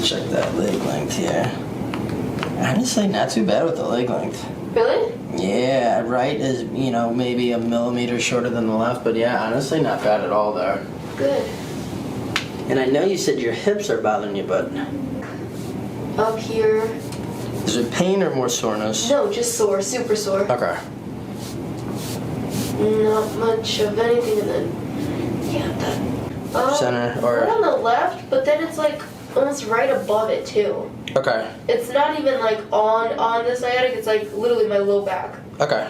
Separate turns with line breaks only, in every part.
check that leg length here. Honestly, not too bad with the leg length.
Really?
Yeah, right is, you know, maybe a millimeter shorter than the left, but yeah, honestly, not bad at all there.
Good.
And I know you said your hips are bothering you, but...
Up here.
Is it pain or more soreness?
No, just sore, super sore.
Okay.
Not much of anything, and then, yeah, that.
Center, or...
Right on the left, but then it's like almost right above it, too.
Okay.
It's not even like on the sciatic, it's like literally my low back.
Okay.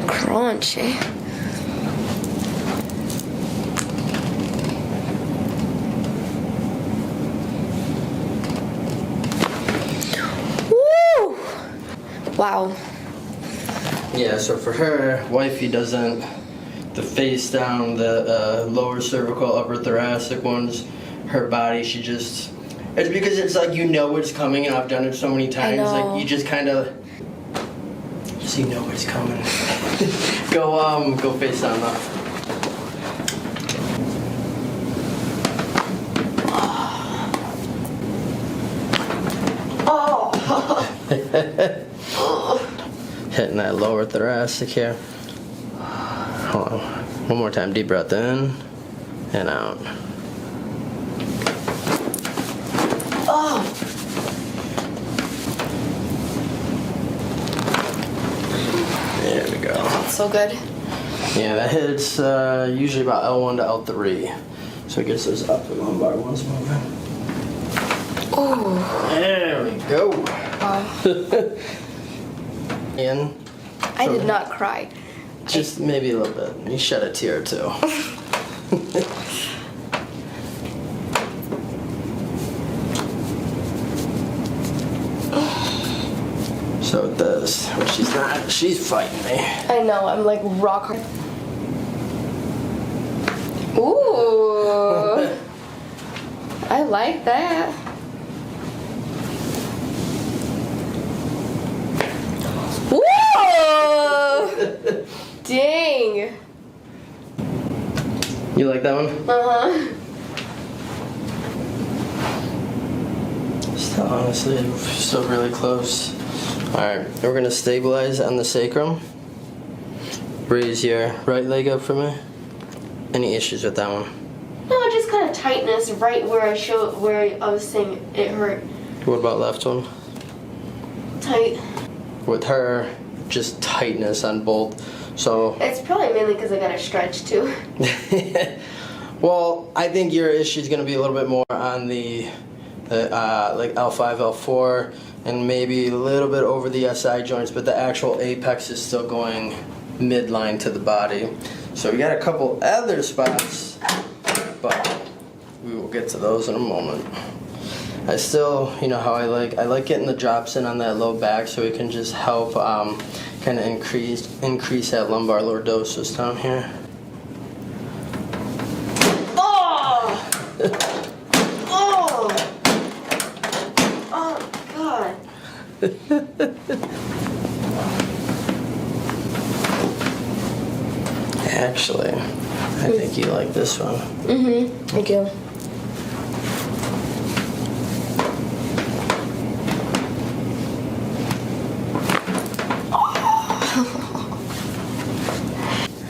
Crunchy. Woo! Wow.
Yeah, so for her, wifey doesn't, the face down, the lower cervical, upper thoracic ones, her body, she just, it's because it's like you know it's coming, and I've done it so many times, like you just kind of, so you know it's coming. Go face down though. Hitting that lower thoracic here. Hold on. One more time. Deep breath in and out.
Oh.
There we go.
That's so good.
Yeah, that hits usually about L1 to L3. So it gets those upper lumbar ones moving.
Oh.
There we go.
Wow.
In.
I did not cry.
Just maybe a little bit. You shed a tear or two. So with this, when she's fighting me.
I know, I'm like rock hard. Ooh. I like that. Whoa! Dang.
You like that one?
Uh-huh.
Still, honestly, still really close. Alright, we're going to stabilize on the sacrum. Raise your right leg up for me. Any issues with that one?
No, just kind of tightness right where I was saying it hurt.
What about left one?
Tight.
With her, just tightness on both. So
It's probably mainly because I got to stretch too.
well, I think your issue is going to be a little bit more on the like L5, L4, and maybe a little bit over the SI joints, but the actual apex is still going midline to the body. So we got a couple other spots, but we will get to those in a moment. I still, you know how I like getting the drops in on that low back so it can just help kind of increase that lumbar lordosis down here.
Oh! Oh! Oh, God.
Actually, I think you like this one.
Mm-hmm. Thank you.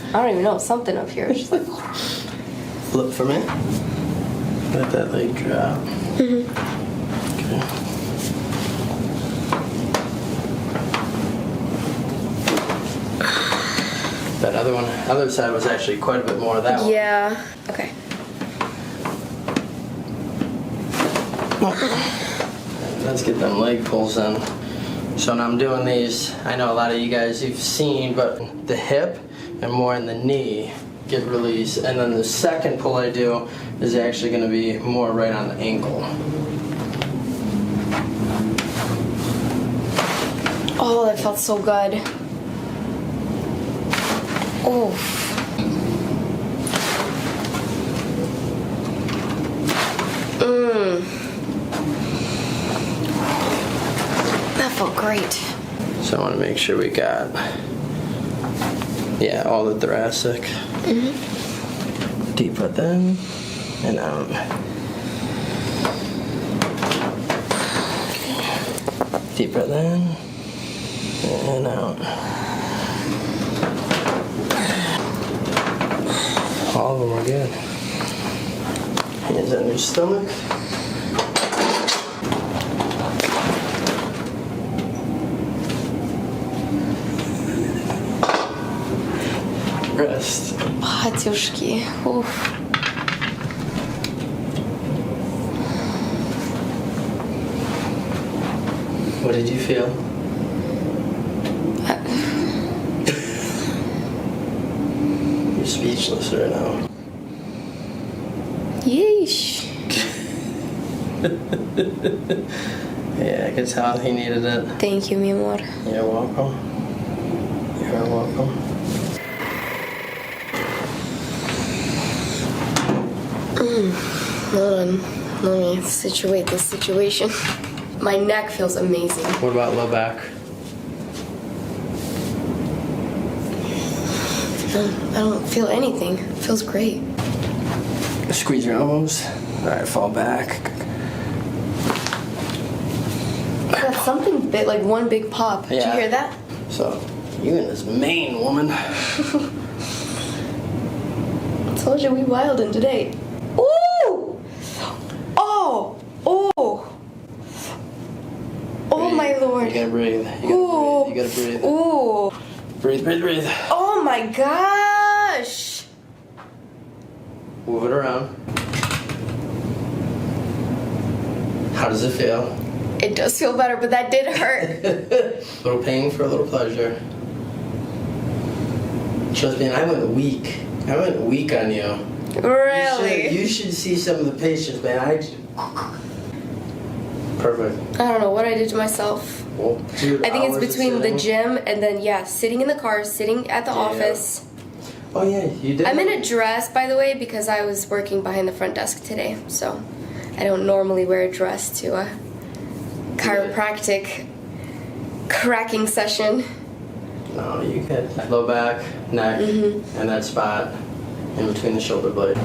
I don't even know, something up here. It's just like...
Flip for me. Let that leg drop.
Mm-hmm.
Okay. That other side was actually quite a bit more of that one.
Yeah. Okay.
Let's get them leg pulls in. So when I'm doing these, I know a lot of you guys you've seen, but the hip and more in the knee get released, and then the second pull I do is actually going to be more right on the ankle.
Oh, that felt so good. Oh. That felt great. great.
So I want to make sure we got, yeah, all the thoracic. Deep breath in and out. Deep breath in and out. All of them are good. Hands on your stomach. Rest.
Батюшки. Уф.
What did you feel? You're speechless right now.
Yeesh.
Yeah, I could tell he needed it.
Thank you, mi amor.
You're welcome. You're welcome.
Hold on. Let me situate this situation. My neck feels amazing.
What about low back?
I don't feel anything. It feels great.
Squeeze your elbows. All right, fall back.
I got something big, like one big pop. Did you
Yeah.
hear that?
So, you and this Maine woman.
I told you we wildin' today. Ooh! Oh! Oh! Oh my lord.
You gotta breathe. You
Ooh.
gotta breathe. You gotta breathe.
Ooh!
Breathe, breathe, breathe.
Oh my gosh!
Move it around. How does it feel?
It does feel better, but that did hurt.
A little pain for a little pleasure. Trust me, and I went weak. I went weak on you.
Really?
You should see some of the patients, man. Perfect.
I don't know what I did to myself.
Well, dude,
I think it's
hours of
between the
sitting.
gym and then, yeah, sitting in the car, sitting at the
Yeah.
office.
Oh yeah, you did.
I'm in a dress, by the way, because I was working behind the front desk today. So I don't normally wear a dress to a chiropractic cracking session.
No, you could. Low back, neck, and that spot in between the shoulder blade.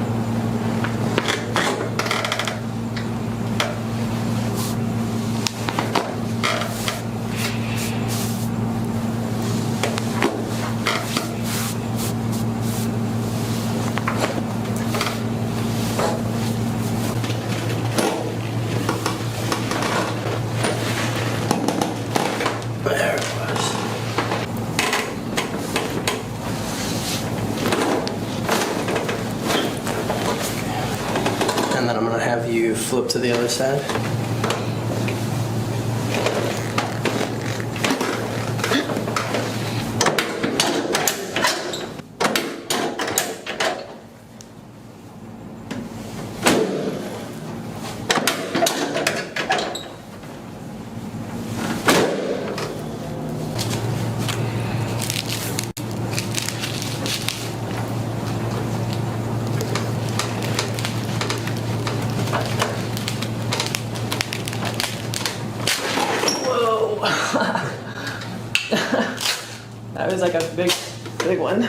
There it was. And then I'm gonna have you flip to the other side.
That was like a big one.